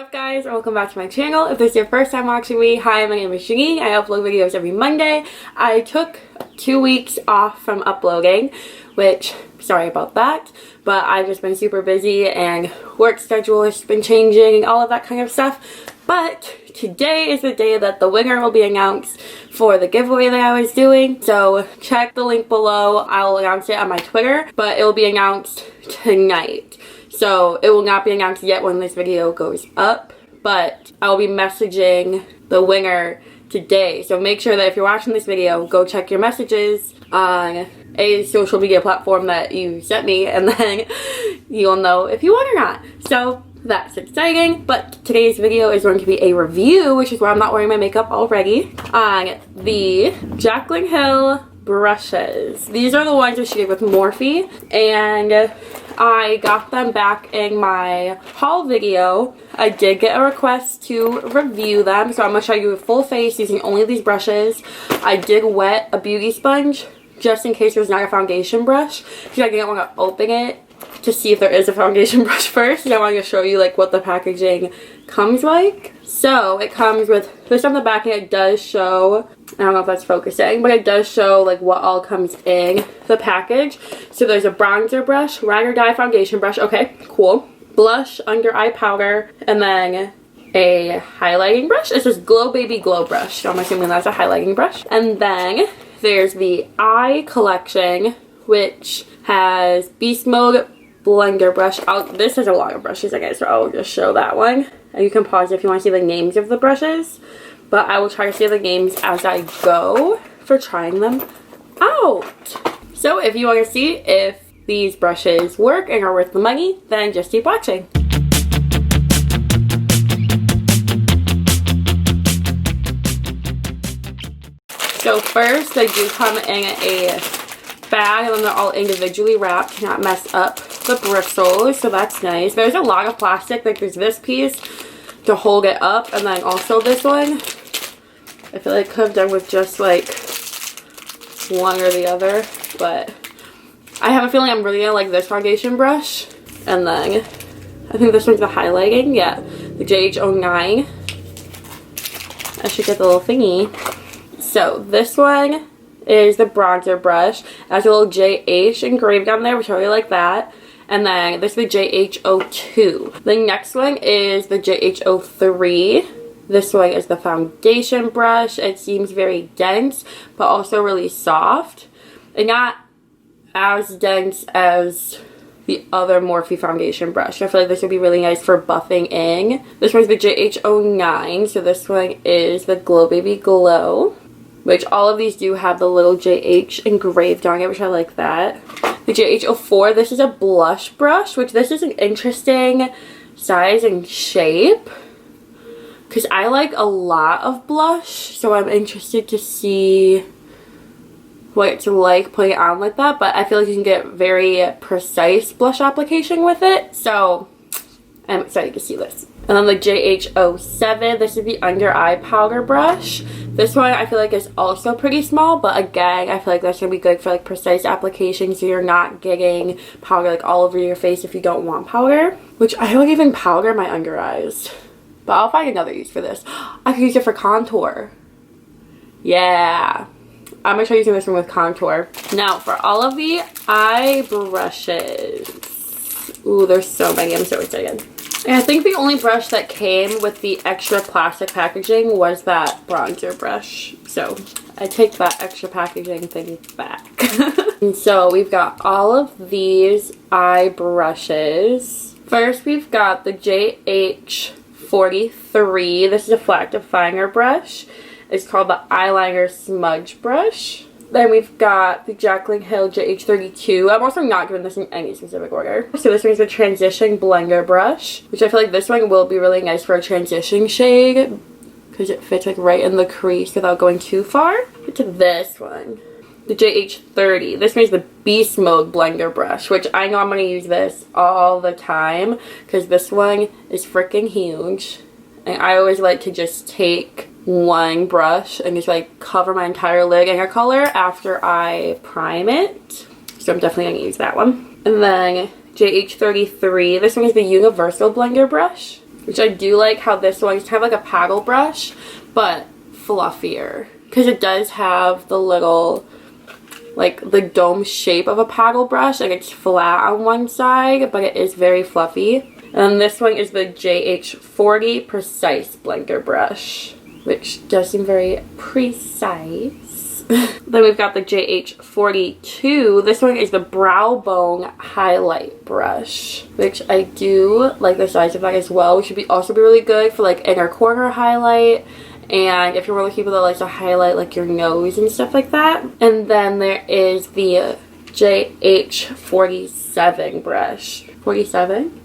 What's up guys, and welcome back to my channel. If this is your first time watching me, hi, my name is Janine. I upload videos every Monday. I took 2 weeks off from uploading, which, sorry about that, but I've just been super busy and work schedule has been changing and all of that kind of stuff. But today is the day that the winner will be announced for the giveaway that I was doing. So check the link below. I'll announce it on my Twitter, but it will be announced tonight. So it will not be announced yet when this video goes up, but I'll be messaging the winner today. So make sure that if you're watching this video, go check your messages on a social media platform that you sent me, and then you'll know if you won or not. So that's exciting. But today's video is going to be a review, which is why I'm not wearing my makeup already, on the Jaclyn Hill brushes. These are the ones I shaded with Morphe, and I got them back in my haul video. I did get a request to review them, so I'm going to show you a full face using only these brushes. I did wet a beauty sponge just in case there's not a foundation brush, because I didn't want to open it to see if there is a foundation brush first. I wanted to show you like what the packaging comes like. So it comes with this on the back, and it does show, I don't know if that's focusing, but it does show like what all comes in the package. So there's a bronzer brush, ride or die foundation brush, okay, cool, blush, under eye powder, and then a highlighting brush. It says Glow Baby Glow brush, so I'm assuming that's a highlighting brush. And then there's the eye collection, which has Beast Mode blender brush. This has a lot of brushes, I guess, so I'll just show that one. And you can pause if you want to see the names of the brushes, but I will try to say the names as I go for trying them out. So if you want to see if these brushes work and are worth the money, then just keep watching. So first, they do come in a bag, and then they're all individually wrapped to not mess up the bristles, so that's nice. There's a lot of plastic, like there's this piece to hold it up, and then also this one. I feel like I could have done with just like one or the other, but I have a feeling I'm really gonna like this foundation brush. And then I think this one's the highlighting, yeah, the JH09. I should get the little thingy. So this one is the bronzer brush. It has a little JH engraved on there, which I really like that. And then this is the JH02. The next one is the JH03. This one is the foundation brush. It seems very dense, but also really soft. And not as dense as the other Morphe foundation brush. I feel like this would be really nice for buffing in. This one's the JH09. So this one is the Glow Baby Glow, which all of these do have the little JH engraved on it, which I like that. The JH04, this is a blush brush, which this is an interesting size and shape, because I like a lot of blush, so I'm interested to see what it's like putting it on like that, but I feel like you can get very precise blush application with it, so I'm excited to see this. And then the JH07, this is the under eye powder brush. This one I feel like is also pretty small, but again, I feel like that's going to be good for like precise application, so you're not getting powder like all over your face if you don't want powder. Which I don't even powder my under eyes, but I'll find another use for this. I could use it for contour. Yeah, I'm going to try using this one with contour. Now for all of the eye brushes. Ooh, there's so many, I'm so excited. And I think the only brush that came with the extra plastic packaging was that bronzer brush. So I take that extra packaging thing back. And so we've got all of these eye brushes. First we've got the JH43. This is a flat definer brush. It's called the eyeliner smudge brush. Then we've got the Jaclyn Hill JH32. I'm also not doing this in any specific order. So this one's the transition blender brush, which I feel like this one will be really nice for a transition shade because it fits like right in the crease without going too far. Get to this one, the JH30. This one's the Beast Mode blender brush, which I know I'm going to use this all the time because this one is freaking huge. And I always like to just take one brush and just like cover my entire lid in a color after I prime it. So I'm definitely going to use that one. And then JH33. This one is the Universal Blender brush. which I do like how this one is kind of like a paddle brush, but fluffier. Because it does have the little, like the dome shape of a paddle brush, and it's flat on one side, but it is very fluffy. And this one is the JH40 Precise Blender Brush, which does seem very precise. Then we've got the JH42. This one is the Brow Bone Highlight Brush, which I do like the size of that as well. Which should also be really good for like inner corner highlight, and if you're one of the people that likes to highlight like your nose and stuff like that. And then there is the JH47 brush. 47?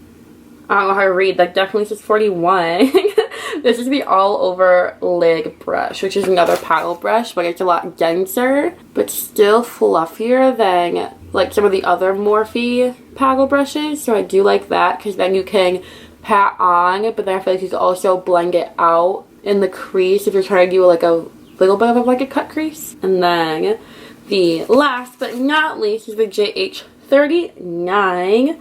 I don't know how to read. That definitely says 41. This is the all over lid brush, which is another paddle brush, but it's a lot denser, but still fluffier than like some of the other Morphe paddle brushes. So I do like that, because then you can pat on, but then I feel like you can also blend it out in the crease if you're trying to do like a little bit of like a cut crease. And then the last but not least is the JH39.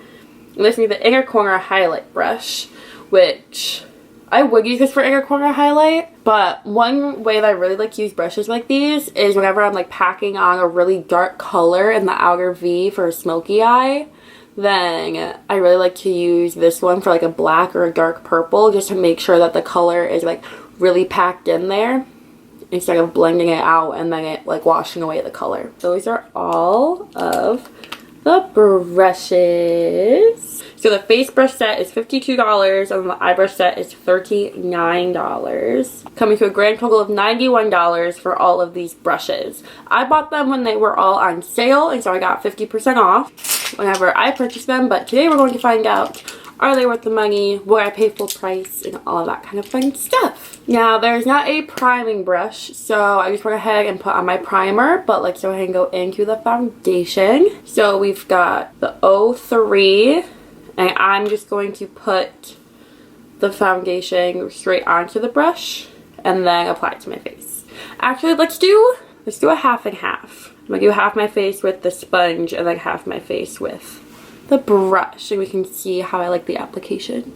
This is the inner corner highlight brush, which I would use this for inner corner highlight, but one way that I really like to use brushes like these is whenever I'm like packing on a really dark color in the outer V for a smoky eye, then I really like to use this one for like a black or a dark purple, just to make sure that the color is like really packed in there instead of blending it out and then it like washing away the color. Those are all of the brushes. So the face brush set is $52 and the eye brush set is $39, coming to a grand total of $91 for all of these brushes. I bought them when they were all on sale, and so I got 50% off whenever I purchased them, but today we're going to find out, are they worth the money, will I pay full price, and all of that kind of fun stuff. Now, there's not a priming brush, so I just went ahead and put on my primer, but let's go ahead and go into the foundation. So we've got the 03, and I'm just going to put the foundation straight onto the brush and then apply it to my face. Actually, let's do a half and half. I'm gonna do half my face with the sponge and then half my face with the brush, so we can see how I like the application.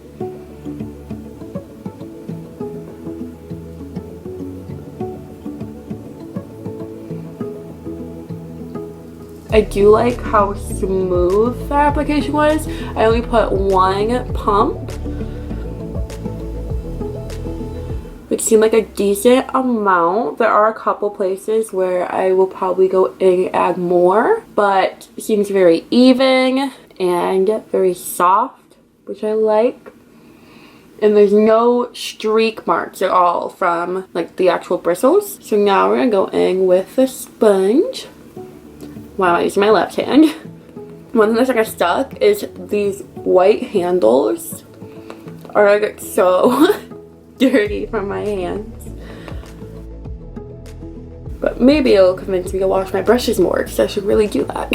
I do like how smooth the application was. I only put one pump, which seemed like a decent amount. There are a couple places where I will probably go in and add more, but it seems very even and very soft, which I like. And there's no streak marks at all from like the actual bristles. So now we're gonna go in with the sponge. Wow, I'm using my left hand. One thing that's kind of stuck is these white handles are like so dirty from my hands. But maybe it'll convince me to wash my brushes more, because I should really do that.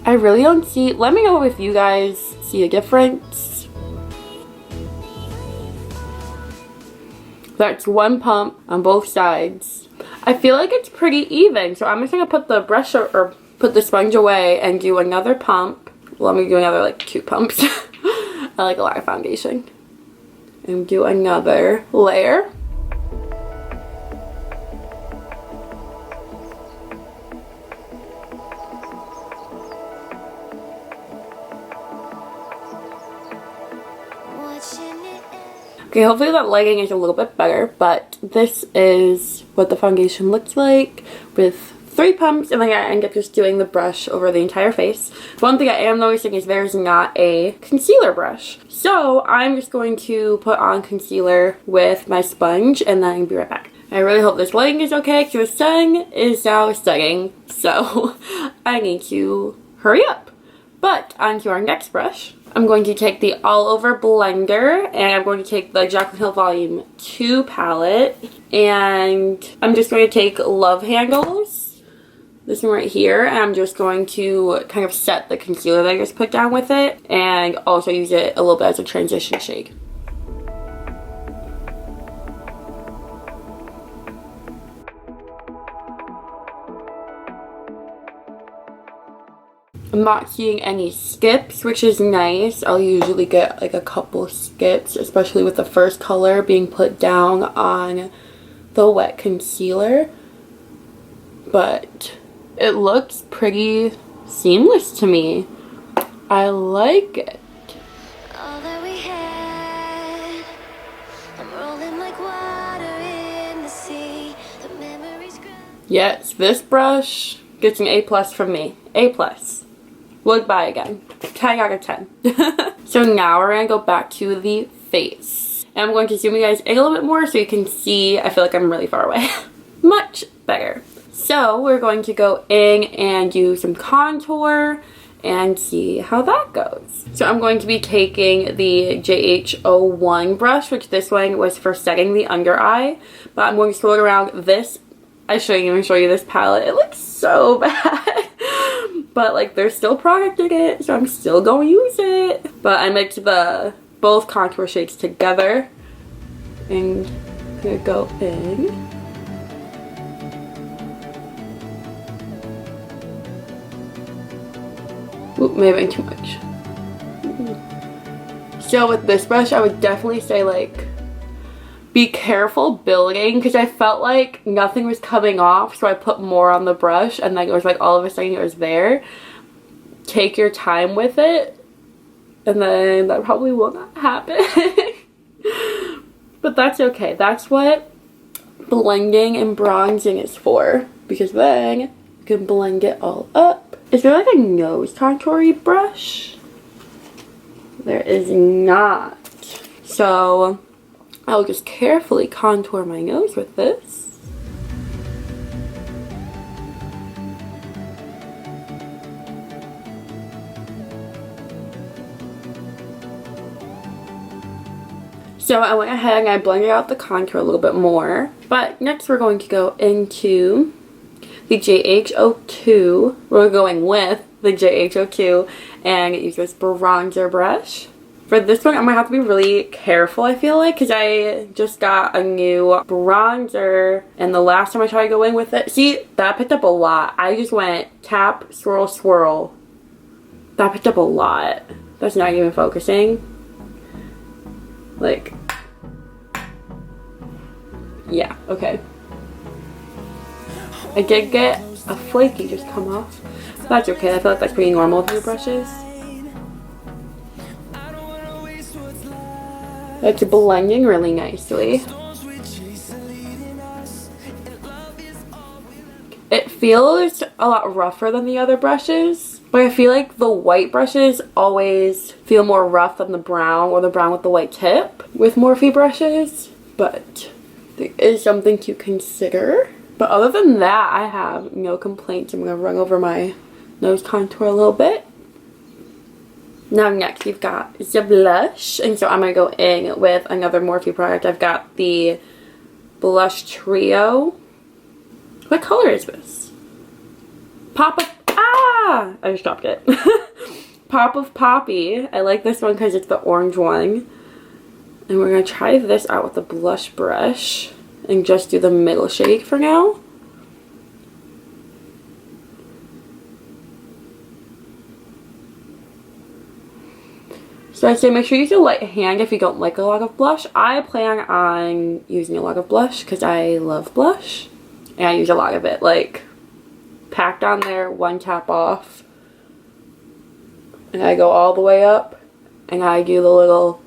I really don't see, let me know if you guys see a difference. That's one pump on both sides. I feel like it's pretty even, so I'm just gonna put the brush or put the sponge away and do another pump. Well, I'm gonna do another like 2 pumps. I like a lot of foundation. And do another layer. Okay, hopefully that lighting is a little bit better, but this is what the foundation looks like with 3 pumps, and then I end up just doing the brush over the entire face. One thing I am noticing is there's not a concealer brush. So I'm just going to put on concealer with my sponge and then be right back. I really hope this lighting is okay, because the sun is now setting, so I need to hurry up. But on to our next brush. I'm going to take the All Over Blender, and I'm going to take the Jaclyn Hill Volume 2 palette, and I'm just going to take Love Handles, this one right here, and I'm just going to kind of set the concealer that I just put down with it, and also use it a little bit as a transition shade. I'm not seeing any skips, which is nice. I'll usually get like a couple skips, especially with the first color being put down on the wet concealer. But it looks pretty seamless to me. I like it. All that we had, I'm rolling like water in the sea. The memories grow. Yes, this brush gets an A+ from me. A+. Would buy again. 10 out of 10. So now we're going to go back to the face. And I'm going to zoom you guys in a little bit more so you can see. I feel like I'm really far away. Much better. So we're going to go in and do some contour and see how that goes. So I'm going to be taking the JH01 brush, which this one was for setting the under eye. But I'm going to swirl it around this. I shouldn't even show you this palette. It looks so bad. But like there's still product in it, so I'm still going to use it. But I mixed both contour shades together. And I'm going to go in. Oop, maybe too much. So with this brush, I would definitely say like be careful building, because I felt like nothing was coming off, so I put more on the brush and like it was like all of a sudden it was there. Take your time with it, and then that probably will not happen. But that's okay. That's what blending and bronzing is for, because then you can blend it all up. Is there like a nose contoury brush? There is not. So I'll just carefully contour my nose with this. So I went ahead and I blended out the contour a little bit more. But next we're going to go into the JH02. We're going with the JH02 and use this bronzer brush. For this one, I'm going to have to be really careful, I feel like, because I just got a new bronzer, and the last time I tried to go in with it, see, that picked up a lot. I just went tap, swirl, swirl. That picked up a lot. That's not even focusing. Like, yeah, okay. I did get a flaky just come off. That's okay, I feel like that's pretty normal with new brushes. It's blending really nicely. It feels a lot rougher than the other brushes, but I feel like the white brushes always feel more rough than the brown, or the brown with the white tip with Morphe brushes. But there is something to consider. But other than that, I have no complaints. I'm going to run over my nose contour a little bit. Now next we've got the blush, and so I'm going to go in with another Morphe product. I've got the Blush Trio. What color is this? Pop of, I just dropped it. Pop of Poppy. I like this one because it's the orange one. And we're going to try this out with the blush brush and just do the middle shade for now. So I say make sure you use a light hand if you don't like a lot of blush. I plan on using a lot of blush because I love blush. And I use a lot of it. Like, packed on there, one tap off. And I go all the way up. And I do the little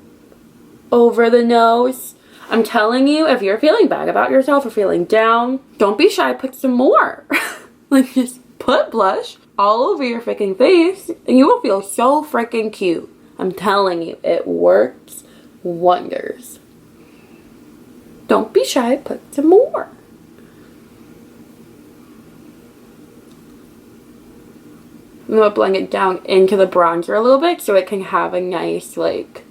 over the nose. I'm telling you, if you're feeling bad about yourself or feeling down, don't be shy, put some more. Like, just put blush all over your freaking face. And you will feel so freaking cute. I'm telling you, it works wonders. Don't be shy, put some more. I'm going to blend it down into the bronzer a little bit so it can have a nice, like,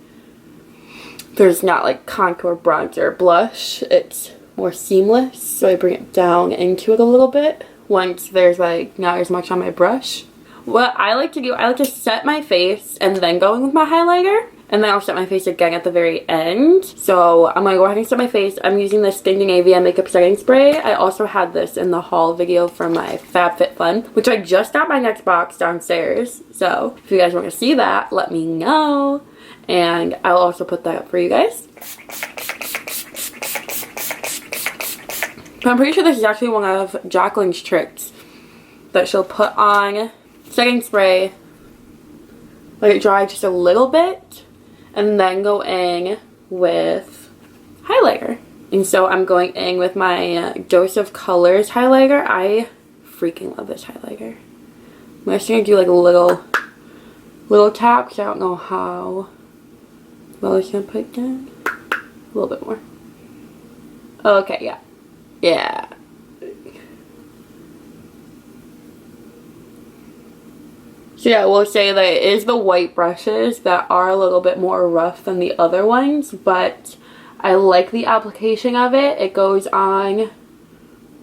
there's not like contour bronzer blush. It's more seamless, so I bring it down into it a little bit once there's like not as much on my brush. What I like to do, I like to set my face and then go in with my highlighter. And then I'll set my face again at the very end. So I'm going to go ahead and set my face. I'm using this Scandinavian makeup setting spray. I also had this in the haul video from my FabFitFun, which I just got my next box downstairs. So if you guys want to see that, let me know. And I'll also put that up for you guys. But I'm pretty sure this is actually one of Jaclyn's tricks that she'll put on setting spray, let it dry just a little bit, and then go in with highlighter. And so I'm going in with my Dose of Colors highlighter. I freaking love this highlighter. I'm just gonna do like a little tap because I don't know how well it's gonna put down. A little bit more. Okay, yeah. Yeah. So yeah, we'll say that it is the white brushes that are a little bit more rough than the other ones, but I like the application of it. It goes on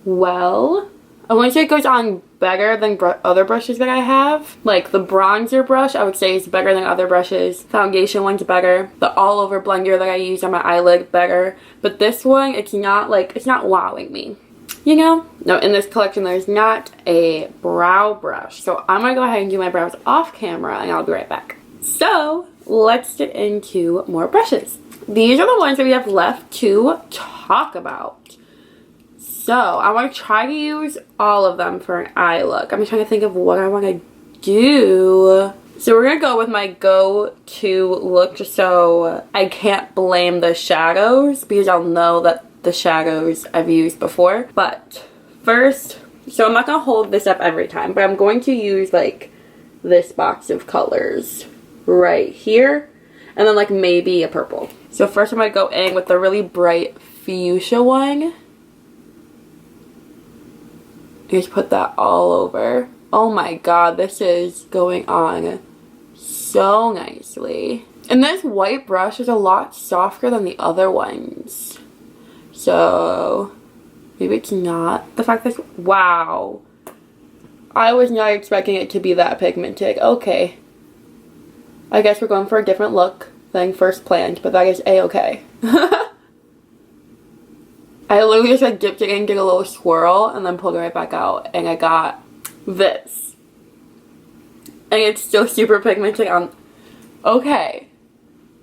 well. I wouldn't say it goes on better than other brushes that I have. Like the bronzer brush, I would say is better than other brushes. Foundation one's better. The all over blender that I use on my eyelid, better. But this one, it's not wowing me. You know? No, in this collection there's not a brow brush. So I'm gonna go ahead and do my brows off camera and I'll be right back. So let's get into more brushes. These are the ones that we have left to talk about. So I want to try to use all of them for an eye look. I'm trying to think of what I want to do. So we're going to go with my go-to look just so I can't blame the shadows because I'll know that the shadows I've used before. But first, so I'm not going to hold this up every time, but I'm going to use like this box of colors right here and then like maybe a purple. So first I'm going to go in with the really bright fuchsia one. Just put that all over. Oh my god, this is going on so nicely. And this white brush is a lot softer than the other ones. So maybe it's not the fact that, wow. I was not expecting it to be that pigmented. Okay. I guess we're going for a different look than first planned, but that is a-okay. I literally just like dipped it in, did a little swirl, and then pulled it right back out, and I got this. And it's still super pigmented on. Okay.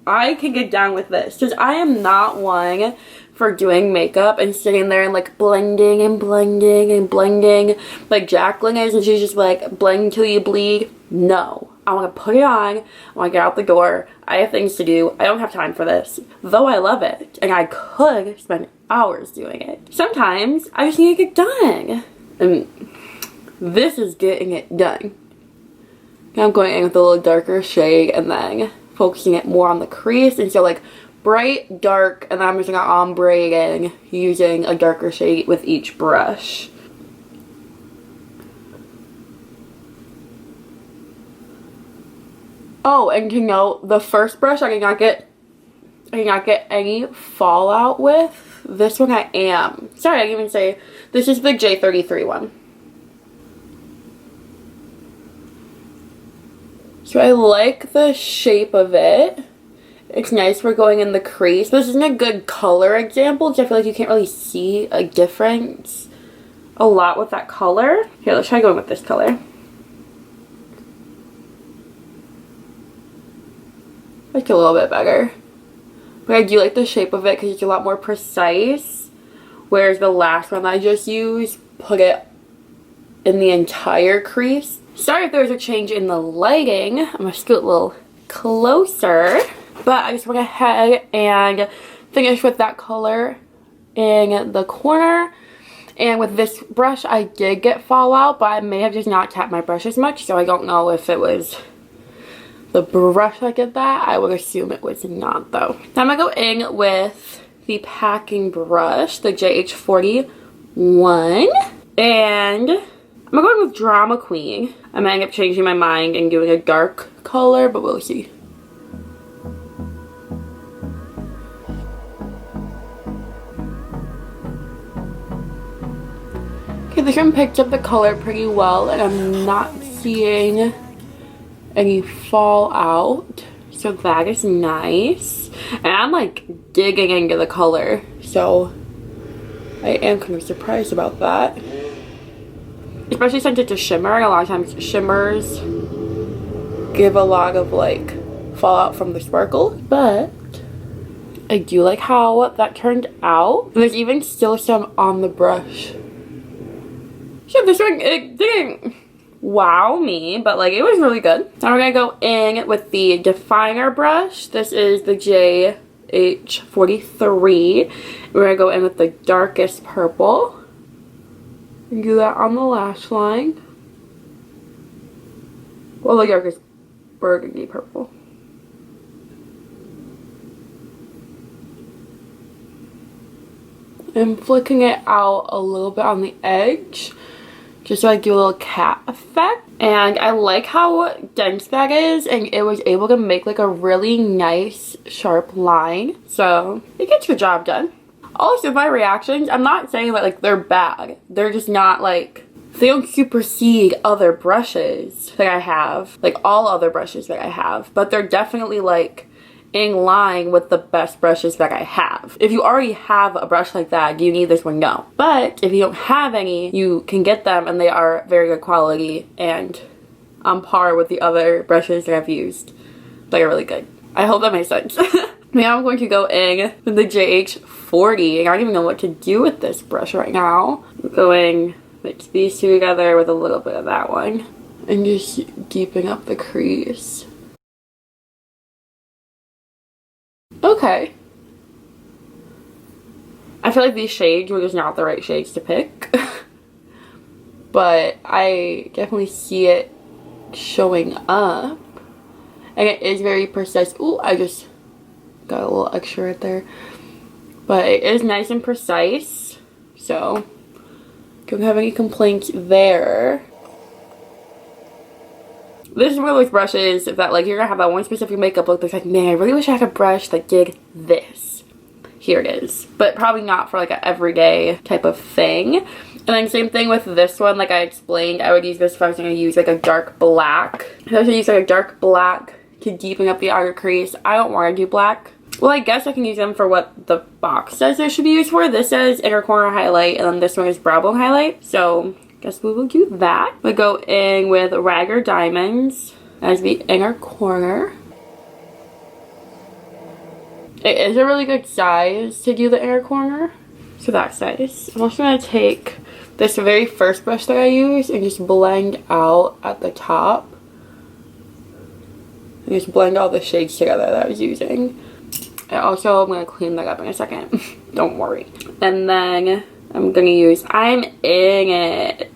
I can get down with this, because I am not one for doing makeup and sitting there and like blending and blending and blending like Jaclyn is, and she's just like blend till you bleed. No. I want to put it on. I want to get out the door. I have things to do. I don't have time for this. Though I love it. And I could spend hours doing it. Sometimes I just need to get done. And this is getting it done. Now I'm going in with a little darker shade and then focusing it more on the crease. And so like bright, dark, and then I'm just going to ombre in using a darker shade with each brush. Oh, and to note, the first brush I did not get any fallout with. This one I am. Sorry, I didn't even say. This is the J33 one. So I like the shape of it. It's nice for going in the crease. This isn't a good color example because I feel like you can't really see a difference a lot with that color. Here, let's try going with this color. Like a little bit better. But I do like the shape of it because it's a lot more precise. Whereas the last one I just used put it in the entire crease. Sorry if there's a change in the lighting. I'm going to scoot a little closer. But I just went ahead and finished with that color in the corner. And with this brush I did get fallout, but I may have just not tapped my brush as much. So I don't know if it was the brush that did that. I would assume it was not though. Now I'm going to go in with the packing brush, the JH41. And I'm going with Drama Queen. I might end up changing my mind and doing a dark color, but we'll see. Okay, this one picked up the color pretty well, and I'm not seeing any fallout. So that is nice. And I'm like digging into the color. So I am kind of surprised about that. Especially since it's a shimmer. A lot of times shimmers give a lot of like fallout from the sparkle. But I do like how that turned out. There's even still some on the brush. So this one, it didn't wow me, but like it was really good. Now we're gonna go in with the definer brush. This is the JH43. We're gonna go in with the darkest purple and do that on the lash line. Well, the darkest burgundy purple. I'm flicking it out a little bit on the edge, just so I do a little cat effect. And I like how dense that is, and it was able to make like a really nice sharp line. So it gets the job done. Also, my reactions, I'm not saying that like they're bad. They're just not like, they don't supersede other brushes that I have, like all other brushes that I have, but they're definitely like in line with the best brushes that I have. If you already have a brush like that, do you need this one? No. But if you don't have any, you can get them, and they are very good quality and on par with the other brushes that I've used. They are really good. I hope that makes sense. Now I'm going to go in with the JH40. I don't even know what to do with this brush right now. I'm going mix these two together with a little bit of that one and just deepen up the crease. Okay. I feel like these shades were just not the right shades to pick. But I definitely see it showing up. And it is very precise. Ooh, I just got a little extra right there. But it is nice and precise. So, don't have any complaints there. This is one of those brushes that like you're gonna have that one specific makeup look that's like, man, I really wish I had a brush that did this. Here it is. But probably not for like an everyday type of thing. And then same thing with this one, like I explained, I would use this if I was gonna use like a dark black. If I was gonna use like a dark black to deepen up the outer crease, I don't wanna do black. Well, I guess I can use them for what the box says they should be used for. This says inner corner highlight, and then this one is brow bone highlight. So guess we will do that. We go in with Ragger Diamonds as the inner corner. It is a really good size to do the inner corner, so that's nice. I'm also going to take this very first brush that I used and just blend out at the top. And just blend all the shades together that I was using. And also, I'm going to clean that up in a second. Don't worry. And then I'm going to use I'm In It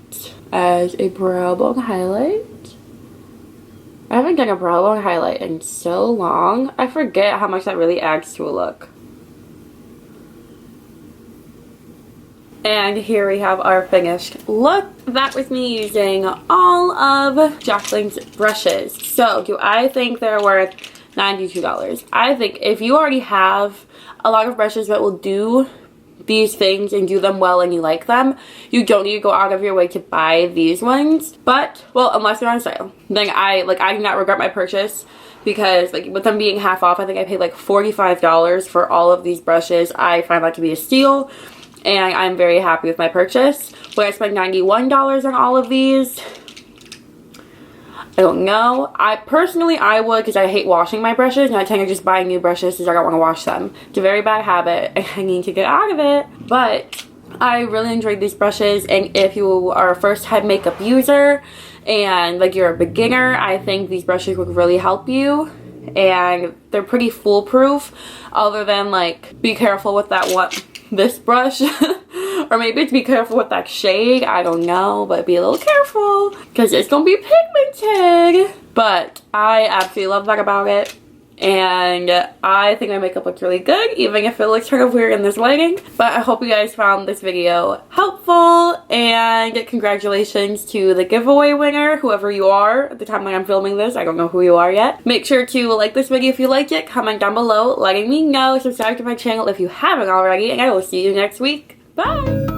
as a brow bone highlight. I haven't done a brow bone highlight in so long. I forget how much that really adds to a look. And here we have our finished look. That was me using all of Jaclyn's brushes. So, do I think they're worth $92? I think if you already have a lot of brushes that will do these things and do them well and you like them, you don't need to go out of your way to buy these ones. But, well, unless they're on sale, then I do not regret my purchase, because like with them being half off, I think I paid like $45 for all of these brushes. I find that to be a steal, and I'm very happy with my purchase. Would I spend $91 on all of these? I don't know. Personally I would, because I hate washing my brushes, and I tend to just buy new brushes because I don't want to wash them. It's a very bad habit and I need to get out of it. But I really enjoyed these brushes, and if you are a first time makeup user and like you're a beginner, I think these brushes would really help you. And they're pretty foolproof, other than like be careful with that this brush or maybe it's be careful with that shade, I don't know, but be a little careful because it's gonna be pigmented. But I absolutely love that about it, and I think my makeup looks really good, even if it looks kind of weird in this lighting. But I hope you guys found this video helpful, and congratulations to the giveaway winner, whoever you are. At the time that I'm filming this, I don't know who you are yet. Make sure to like this video if you liked it, comment down below letting me know, subscribe to my channel if you haven't already, and I will see you next week. Bye!